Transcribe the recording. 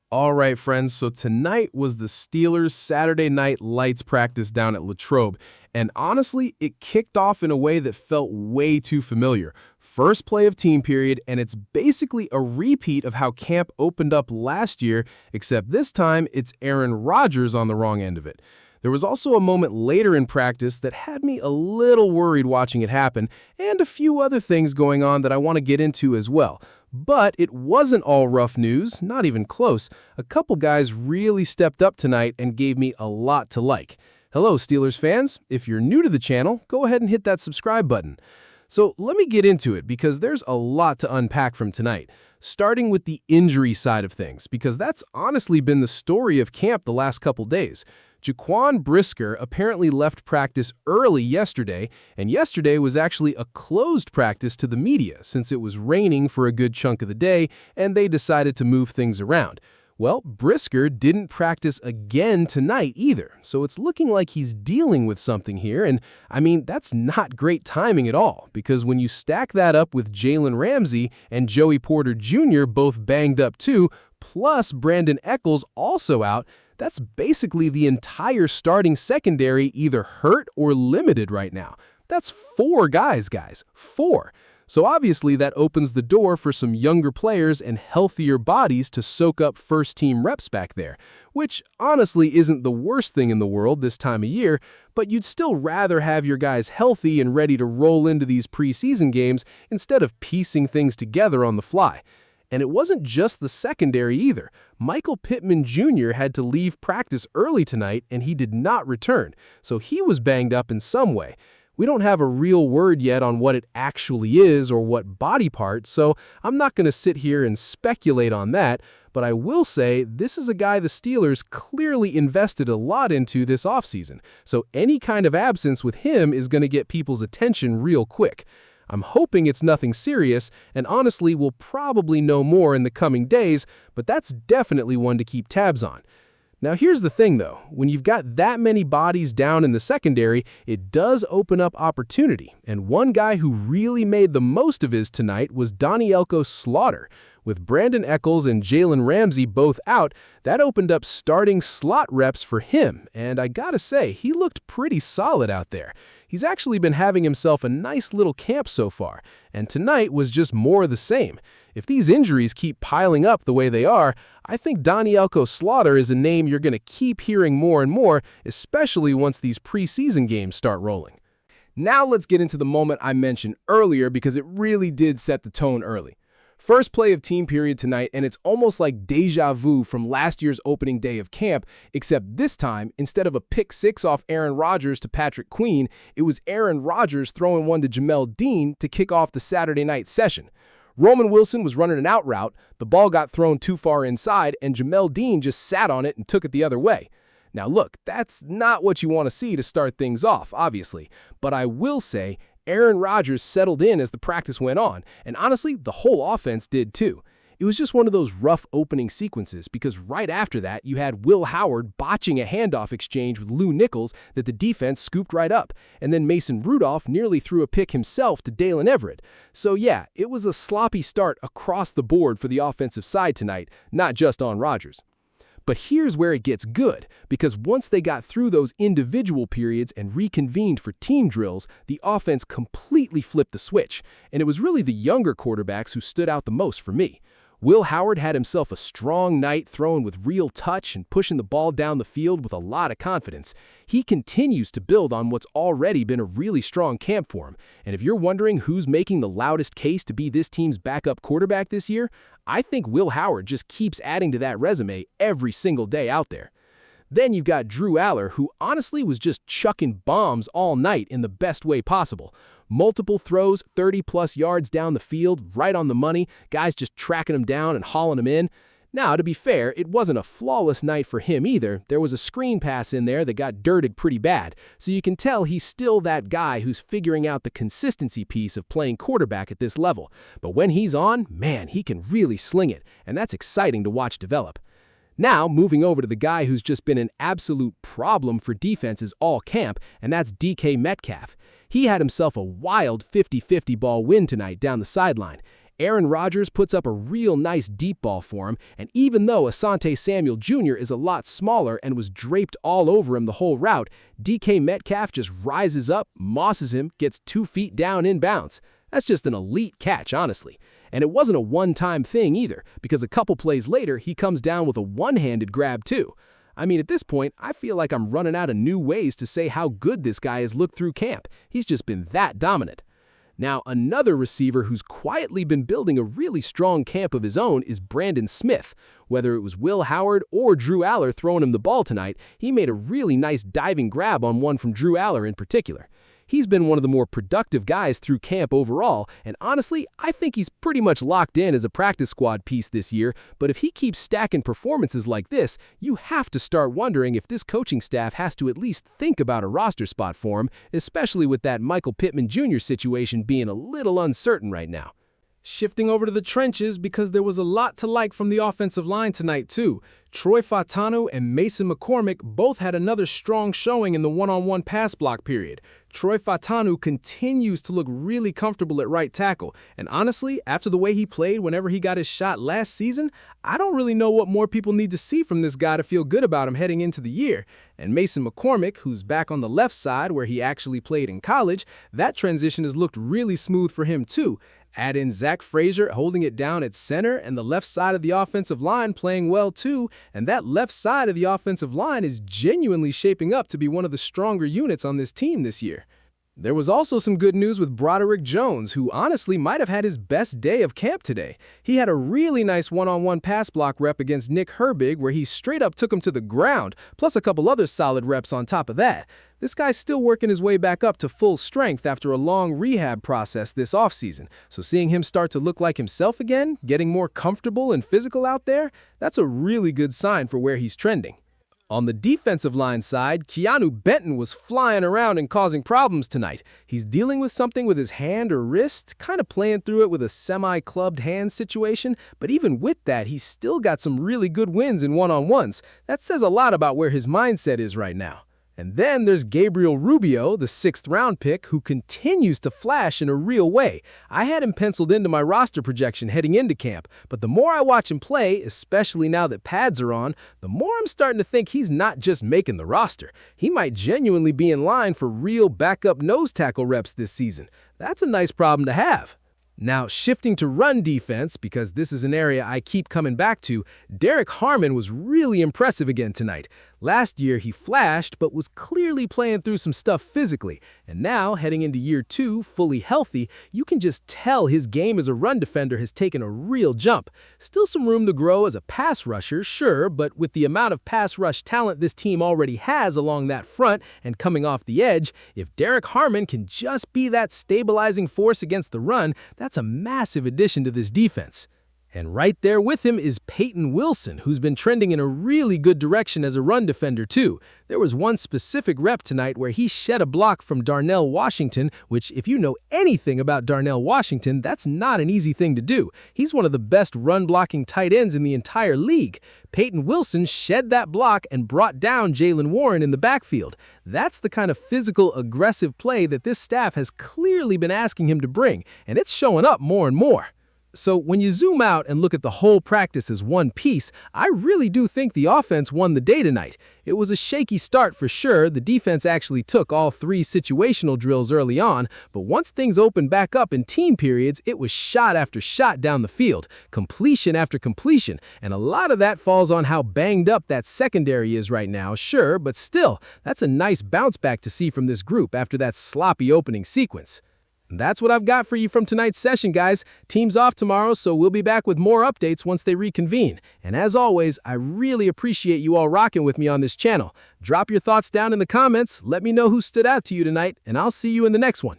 All right, friends, so tonight was the Steelers' Saturday Night Lights practice down at Latrobe, and honestly, it kicked off in a way that felt way too familiar. First play of team period, and it's basically a repeat of how camp opened up last year, except this time it's Aaron Rodgers on the wrong end of it. There was also a moment later in practice that had me a little worried watching it happen, and a few other things going on that I want to get into as well. But it wasn't all rough news, not even close. A couple guys really stepped up tonight and gave me a lot to like. Hello, Steelers fans. If you're new to the channel, go ahead and hit that subscribe button. So let me get into it because there's a lot to unpack from tonight. Starting with the injury side of things, because that's honestly been the story of camp the last couple days. Jaquan Brisker apparently left practice early yesterday, and yesterday was actually a closed practice to the media since it was raining for a good chunk of the day and they decided to move things around. Well, Brisker didn't practice again tonight either, so it's looking like he's dealing with something here, and I mean, that's not great timing at all, because when you stack that up with Jalen Ramsey and Joey Porter Jr. both banged up too, plus Brandin Echols also out, that's basically the entire starting secondary either hurt or limited right now. That's 4 guys, 4. So obviously that opens the door for some younger players and healthier bodies to soak up first-team reps back there, which honestly isn't the worst thing in the world this time of year, but you'd still rather have your guys healthy and ready to roll into these preseason games instead of piecing things together on the fly. And it wasn't just the secondary either. Michael Pittman Jr. had to leave practice early tonight and he did not return, so he was banged up in some way. We don't have a real word yet on what it actually is or what body part, so I'm not going to sit here and speculate on that, but I will say this is a guy the Steelers clearly invested a lot into this offseason, so any kind of absence with him is going to get people's attention real quick. I'm hoping it's nothing serious, and honestly we'll probably know more in the coming days, but that's definitely one to keep tabs on. Now here's the thing though, when you've got that many bodies down in the secondary, it does open up opportunity, and one guy who really made the most of his tonight was Donielko Slaughter. With Brandin Echols and Jalen Ramsey both out, that opened up starting slot reps for him, and I gotta say, he looked pretty solid out there. He's actually been having himself a nice little camp so far, and tonight was just more of the same. If these injuries keep piling up the way they are, I think Donielko Slaughter is a name you're going to keep hearing more and more, especially once these preseason games start rolling. Now let's get into the moment I mentioned earlier because it really did set the tone early. First play of team period tonight, and it's almost like deja vu from last year's opening day of camp, except this time, instead of a pick 6 off Aaron Rodgers to Patrick Queen, it was Aaron Rodgers throwing one to Jamel Dean to kick off the Saturday night session. Roman Wilson was running an out route, the ball got thrown too far inside, and Jamel Dean just sat on it and took it the other way. Now look, that's not what you want to see to start things off, obviously, but I will say Aaron Rodgers settled in as the practice went on, and honestly, the whole offense did too. It was just one of those rough opening sequences because right after that, you had Will Howard botching a handoff exchange with Lew Nichols that the defense scooped right up, and then Mason Rudolph nearly threw a pick himself to Dalen Everett. So yeah, it was a sloppy start across the board for the offensive side tonight, not just on Rodgers. But here's where it gets good, because once they got through those individual periods and reconvened for team drills, the offense completely flipped the switch, and it was really the younger quarterbacks who stood out the most for me. Will Howard had himself a strong night throwing with real touch and pushing the ball down the field with a lot of confidence. He continues to build on what's already been a really strong camp for him, and if you're wondering who's making the loudest case to be this team's backup quarterback this year, I think Will Howard just keeps adding to that resume every single day out there. Then you've got Drew Allar, who honestly was just chucking bombs all night in the best way possible. Multiple throws, 30-plus yards down the field, right on the money, guys just tracking him down and hauling him in. Now, to be fair, it wasn't a flawless night for him either. There was a screen pass in there that got dirted pretty bad, so you can tell he's still that guy who's figuring out the consistency piece of playing quarterback at this level. But when he's on, man, he can really sling it, and that's exciting to watch develop. Now, moving over to the guy who's just been an absolute problem for defenses all camp, and that's DK Metcalf. He had himself a wild 50-50 ball win tonight down the sideline. Aaron Rodgers puts up a real nice deep ball for him, and even though Asante Samuel Jr. is a lot smaller and was draped all over him the whole route, DK Metcalf just rises up, mosses him, gets 2 feet down inbounds. That's just an elite catch, honestly. And it wasn't a one-time thing either, because a couple plays later, he comes down with a one-handed grab too. I mean, at this point, I feel like I'm running out of new ways to say how good this guy has looked through camp. He's just been that dominant. Now, another receiver who's quietly been building a really strong camp of his own is Brandon Smith. Whether it was Will Howard or Drew Allar throwing him the ball tonight, he made a really nice diving grab on one from Drew Allar in particular. He's been one of the more productive guys through camp overall, and honestly, I think he's pretty much locked in as a practice squad piece this year, but if he keeps stacking performances like this, you have to start wondering if this coaching staff has to at least think about a roster spot for him, especially with that Michael Pittman Jr. situation being a little uncertain right now. Shifting over to the trenches because there was a lot to like from the offensive line tonight too. Troy Fautanu and Mason McCormick both had another strong showing in the one-on-one pass block period. Troy Fautanu continues to look really comfortable at right tackle, and honestly, after the way he played whenever he got his shot last season, I don't really know what more people need to see from this guy to feel good about him heading into the year. And Mason McCormick, who's back on the left side where he actually played in college, that transition has looked really smooth for him too. Add in Zach Frazier holding it down at center and the left side of the offensive line playing well too, and that left side of the offensive line is genuinely shaping up to be one of the stronger units on this team this year. There was also some good news with Broderick Jones, who honestly might have had his best day of camp today. He had a really nice one-on-one pass block rep against Nick Herbig where he straight up took him to the ground, plus a couple other solid reps on top of that. This guy's still working his way back up to full strength after a long rehab process this offseason, so seeing him start to look like himself again, getting more comfortable and physical out there, that's a really good sign for where he's trending. On the defensive line side, Keanu Benton was flying around and causing problems tonight. He's dealing with something with his hand or wrist, kind of playing through it with a semi-clubbed hand situation, but even with that, he's still got some really good wins in one-on-ones. That says a lot about where his mindset is right now. And then there's Gabriel Rubio, the 6th-round pick, who continues to flash in a real way. I had him penciled into my roster projection heading into camp, but the more I watch him play, especially now that pads are on, the more I'm starting to think he's not just making the roster. He might genuinely be in line for real backup nose tackle reps this season. That's a nice problem to have. Now, shifting to run defense, because this is an area I keep coming back to, Derrick Harmon was really impressive again tonight. Last year, he flashed, but was clearly playing through some stuff physically. And now, heading into year 2, fully healthy, you can just tell his game as a run defender has taken a real jump. Still some room to grow as a pass rusher, sure, but with the amount of pass rush talent this team already has along that front and coming off the edge, if Derrick Harmon can just be that stabilizing force against the run, that's a massive addition to this defense. And right there with him is Payton Wilson, who's been trending in a really good direction as a run defender too. There was one specific rep tonight where he shed a block from Darnell Washington, which if you know anything about Darnell Washington, that's not an easy thing to do. He's one of the best run-blocking tight ends in the entire league. Payton Wilson shed that block and brought down Jaylen Warren in the backfield. That's the kind of physical, aggressive play that this staff has clearly been asking him to bring, and it's showing up more and more. So when you zoom out and look at the whole practice as one piece, I really do think the offense won the day tonight. It was a shaky start for sure. The defense actually took all 3 situational drills early on, but once things opened back up in team periods, it was shot after shot down the field, completion after completion, and a lot of that falls on how banged up that secondary is right now, sure, but still, that's a nice bounce back to see from this group after that sloppy opening sequence. That's what I've got for you from tonight's session, guys. Team's off tomorrow, so we'll be back with more updates once they reconvene. And as always, I really appreciate you all rocking with me on this channel. Drop your thoughts down in the comments, let me know who stood out to you tonight, and I'll see you in the next one.